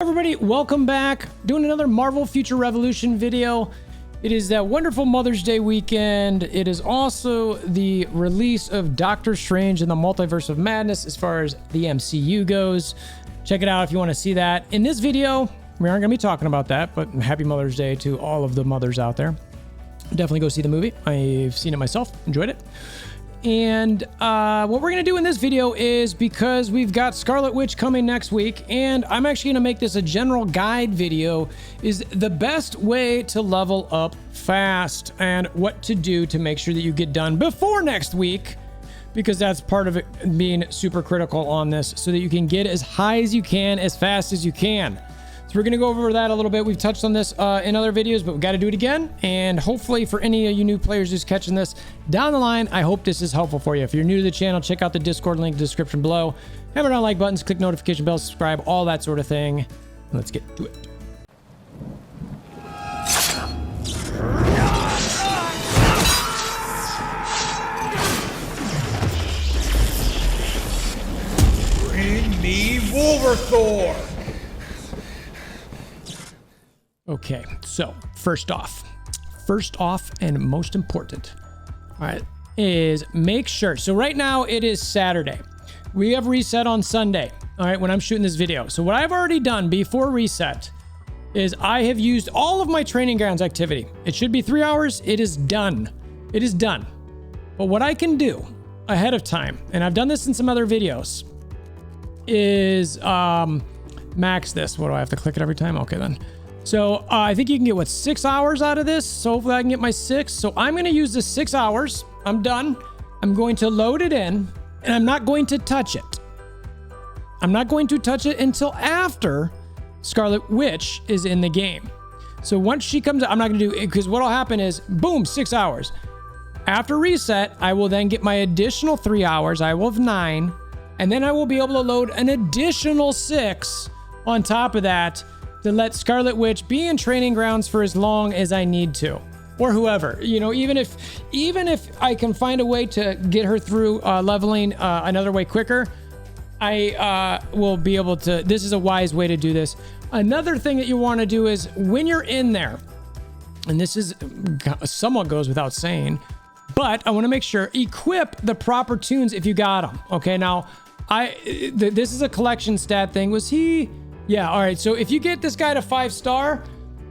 Everybody, welcome back. Doing another Marvel Future Revolution video. It is that wonderful Mother's Day weekend. It is also the release of Doctor Strange in the Multiverse of Madness as far as the MCU goes. Check it out if you want to see that. In this video, we aren't going to be talking about that, but happy Mother's Day to all of the mothers out there. Definitely go see the movie. I've seen it myself, enjoyed it. And what we're going to do in this video is, because we've got Scarlet Witch coming next week, and I'm actually going to make this a general guide video, is the best way to level up fast and what to do to make sure that you get done before next week, because that's part of it being super critical on this, so that you can get as high as you can, as fast as you can. So we're going to go over that a little bit. We've touched on this in other videos, but we've got to do it again. And hopefully for any of you new players who's catching this down the line, I hope this is helpful for you. If you're new to the channel, check out the Discord link in the description below. Hammer down like buttons, click notification bell, subscribe, all that sort of thing. Let's get to it. Bring me WolverThor! Okay, so first off and most important, all right, is make sure. So right now it is Saturday. We have reset on Sunday, all right, when I'm shooting this video. So what I've already done before reset is I have used all of my training grounds activity. It should be 3 hours. It is done. It is done. But what I can do ahead of time, and I've done this in some other videos, is max this. What do I have to click it every time? Okay, then. So I think you can get, what, 6 hours out of this? So hopefully I can get my 6. So I'm going to use the 6 hours. I'm done. I'm going to load it in, and I'm not going to touch it. I'm not going to touch it until after Scarlet Witch is in the game. So once she comes out, I'm not going to do it, because what will happen is, boom, 6 hours. After reset, I will then get my additional 3 hours. I will have 9. And then I will be able to load an additional 6 on top of that, to let Scarlet Witch be in training grounds for as long as I need to, or whoever, you know, even if I can find a way to get her through leveling another way quicker, I will be able to. This is a wise way to do this. Another thing that you want to do is, when you're in there, and this is somewhat goes without saying, but I want to make sure, equip the proper tunes if you got them. Okay, now this is a collection stat thing. Was he? Yeah, all right. So if you get this guy to 5-star,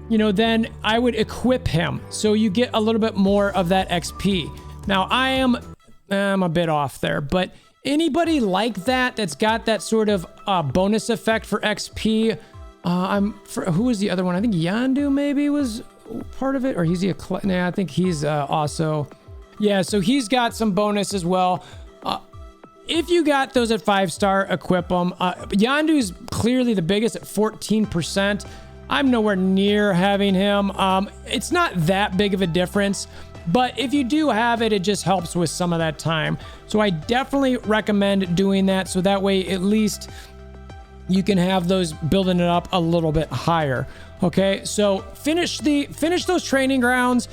you know, then I would equip him, so you get a little bit more of that XP. Now I'm a bit off there, but anybody like that that's got that sort of bonus effect for XP, who was the other one? I think Yondu maybe was part of it, or he's nah, I think he's also, yeah. So he's got some bonus as well. If you got those at 5-star, equip them. Yondu's clearly the biggest at 14%. I'm nowhere near having him. It's not that big of a difference, but if you do have it, it just helps with some of that time. So I definitely recommend doing that, so that way at least you can have those, building it up a little bit higher. Okay, so finish those training grounds.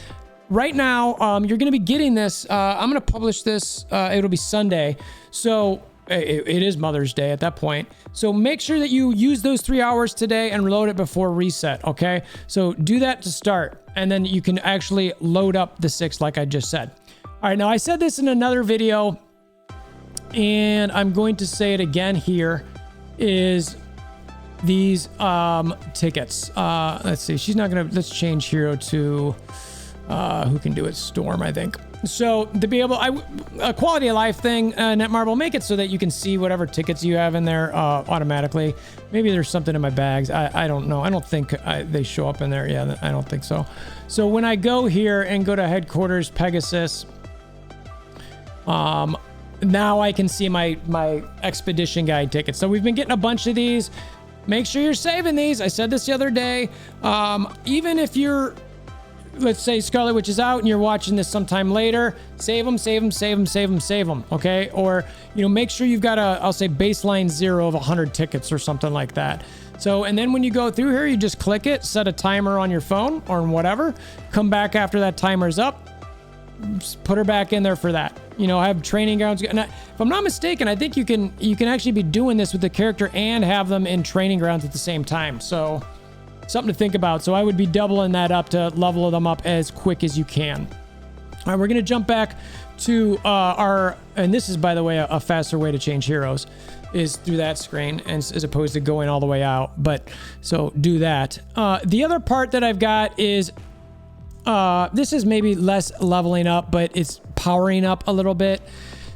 Right now, you're going to be getting this. I'm going to publish this. It'll be Sunday. So it is Mother's Day at that point. So make sure that you use those 3 hours today and load it before reset. Okay. So do that to start, and then you can actually load up the 6 like I just said. All right. Now I said this in another video, and I'm going to say it again here, is these tickets. Let's see. She's not going to, let's change hero to who can do it? Storm, I think. So to be able, a quality of life thing, Netmarble, make it so that you can see whatever tickets you have in there automatically. Maybe there's something in my bags. I don't know. I don't think they show up in there. Yeah, I don't think so. So when I go here and go to headquarters, Pegasus, now I can see my expedition guide tickets. So we've been getting a bunch of these. Make sure you're saving these. I said this the other day. Even if you're, let's say Scarlet Witch is out and you're watching this sometime later, save them, okay? Or, you know, make sure you've got I'll say baseline 0 of 100 tickets or something like that. So, and then when you go through here, you just click it, set a timer on your phone or whatever, come back after that timer's up, just put her back in there for that. You know, have training grounds. And if I'm not mistaken, I think you can actually be doing this with the character and have them in training grounds at the same time. So something to think about. So I would be doubling that up to level them up as quick as you can. All right, we're going to jump back to and this is, by the way, a faster way to change heroes is through that screen and as opposed to going all the way out. But so do that. The other part that I've got is this is maybe less leveling up, but it's powering up a little bit.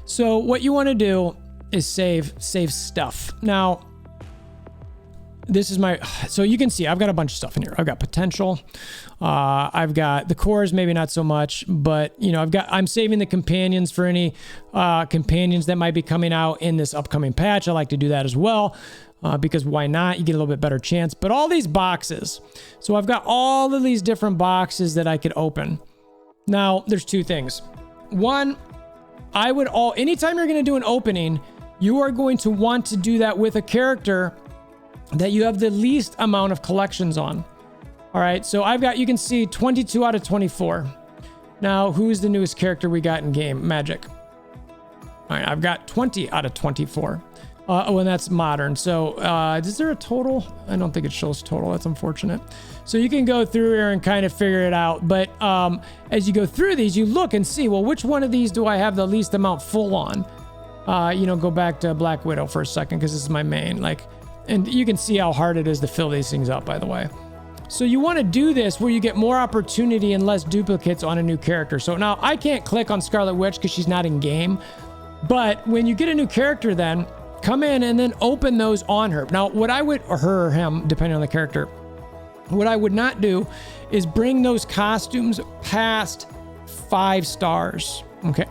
So what you want to do is save stuff. Now, this is so you can see I've got a bunch of stuff in here. I've got potential. I've got the cores, maybe not so much, but you know, I'm saving the companions for any companions that might be coming out in this upcoming patch. I like to do that as well. Because why not? You get a little bit better chance. But all these boxes. So I've got all of these different boxes that I could open. Now, there's two things. One, anytime you're going to do an opening, you are going to want to do that with a character that you have the least amount of collections on. All right, so you can see 22 out of 24. Now, who's the newest character we got in game? Magic. All right, I've got 20 out of 24. And that's modern. So is there a total? I don't think it shows total. That's unfortunate. So you can go through here and kind of figure it out. But as you go through these, you look and see, well, which one of these do I have the least amount full on? Go back to Black Widow for a second because this is my main. And you can see how hard it is to fill these things up, by the way. So you want to do this where you get more opportunity and less duplicates on a new character. So now I can't click on Scarlet Witch because she's not in game. But when you get a new character then, come in and then open those on her. Now, what I would, or her or him, depending on the character, what I would not do is bring those costumes past 5 stars. Okay.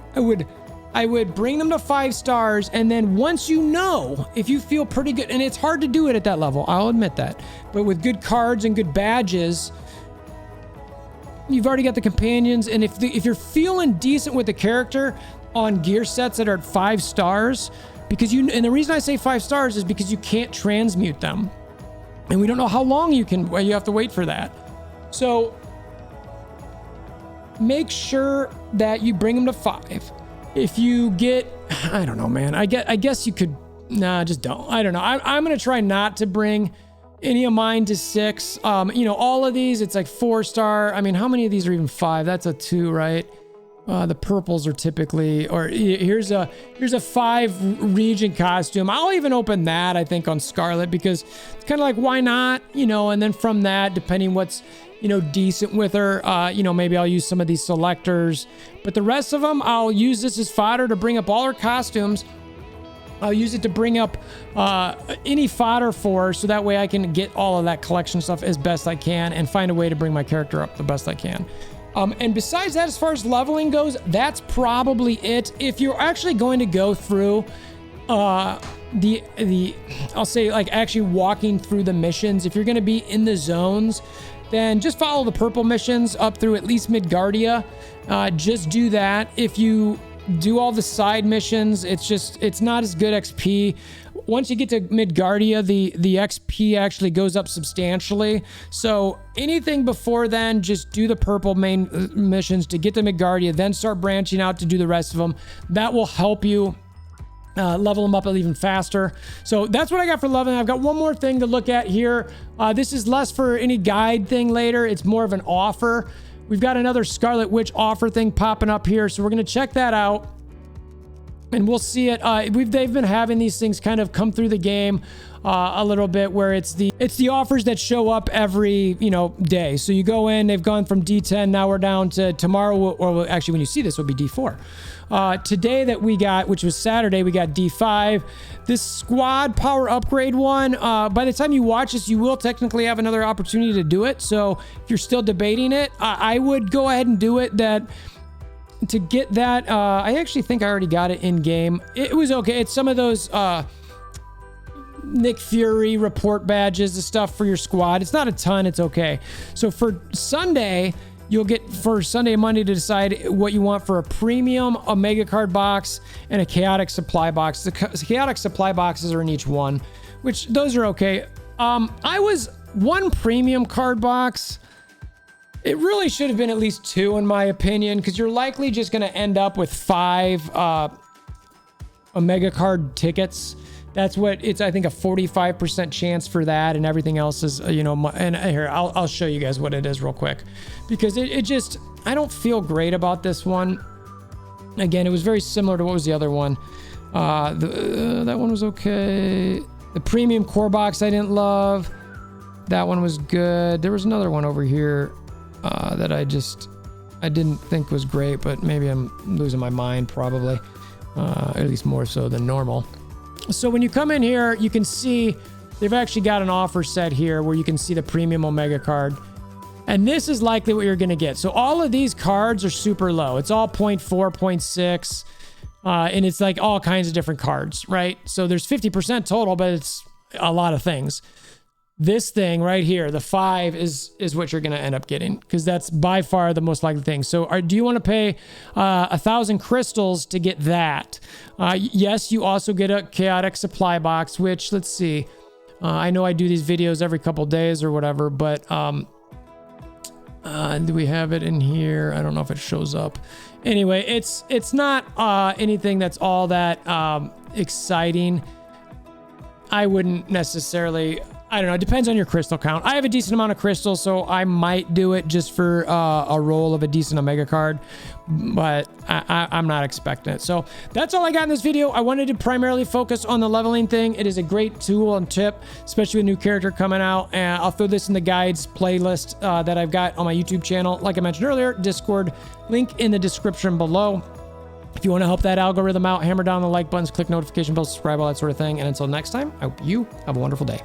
I would bring them to 5 stars. And then once if you feel pretty good, and it's hard to do it at that level, I'll admit that, but with good cards and good badges, you've already got the companions. And if you're feeling decent with the character on gear sets that are at 5 stars, and the reason I say 5 stars is because you can't transmute them. And we don't know how long you have to wait for that. So make sure that you bring them to 5. If you get, I don't know, man, I guess you could, just don't. I don't know. I'm going to try not to bring any of mine to 6. All of these, it's like 4 star. I mean, how many of these are even 5? That's a 2, right? The purples are typically, or here's a 5 region costume. I'll even open that, I think, on Scarlet because it's kind of like, why not? And then from that, depending what's, decent with her, maybe I'll use some of these selectors, but the rest of them, I'll use this as fodder to bring up all her costumes. I'll use it to bring up any fodder for her so that way I can get all of that collection stuff as best I can and find a way to bring my character up the best I can. And besides that, as far as leveling goes, that's probably it. If you're actually going to go through I'll say like actually walking through the missions, if you're going to be in the zones, then just follow the purple missions up through at least Midgardia. Just do that. If you do all the side missions, it's not as good XP. Once you get to Midgardia, the XP actually goes up substantially. So anything before then, just do the purple main missions to get to Midgardia, then start branching out to do the rest of them. That will help you level them up even faster. So that's what I got for leveling. I've got one more thing to look at here. This is less for any guide thing later. It's more of an offer. We've got another Scarlet Witch offer thing popping up here. So we're going to check that out. And we'll see it. They've been having these things kind of come through the game a little bit, where it's the offers that show up every day. So you go in, they've gone from D10, now we're down to tomorrow, or actually when you see this, will be D4. Today that we got, which was Saturday, we got D5. This squad power upgrade one, by the time you watch this, you will technically have another opportunity to do it. So if you're still debating it, I would go ahead and do it. To get that, I actually think I already got it in game. It was okay. It's some of those Nick Fury report badges, the stuff for your squad. It's not a ton. It's okay. So for Sunday, you'll get for Sunday and Monday to decide what you want for a premium, a mega card box, and a chaotic supply box. The chaotic supply boxes are in each one, which those are okay. I was one premium card box. It really should have been at least 2 in my opinion, because you're likely just going to end up with 5 Omega card tickets. That's what it's, I think, a 45% chance for that, and everything else is, you know, and here, I'll show you guys what it is real quick, because it just, I don't feel great about this one. Again, it was very similar to what was the other one. That one was okay. The premium core box I didn't love. That one was good. There was another one over here that I didn't think was great, but maybe I'm losing my mind probably, at least more so than normal. So when you come in here, you can see they've actually got an offer set here where you can see the premium Omega card. And this is likely what you're going to get. So all of these cards are super low. It's all 0.4, 0.6. And it's like all kinds of different cards, right? So there's 50% total, but it's a lot of things. This thing right here, the 5 is what you're going to end up getting, because that's by far the most likely thing. So do you want to pay 1,000 crystals to get that? Yes, you also get a chaotic supply box, which, let's see. I know I do these videos every couple days or whatever, but do we have it in here? I don't know if it shows up. Anyway, it's not anything that's all that exciting. I wouldn't necessarily, I don't know. It depends on your crystal count. I have a decent amount of crystals, so I might do it just for a roll of a decent Omega card, but I'm not expecting it. So that's all I got in this video. I wanted to primarily focus on the leveling thing. It is a great tool and tip, especially with a new character coming out. And I'll throw this in the guides playlist that I've got on my YouTube channel. Like I mentioned earlier, Discord, link in the description below. If you want to help that algorithm out, hammer down the like buttons, click notification bell, subscribe, all that sort of thing. And until next time, I hope you have a wonderful day.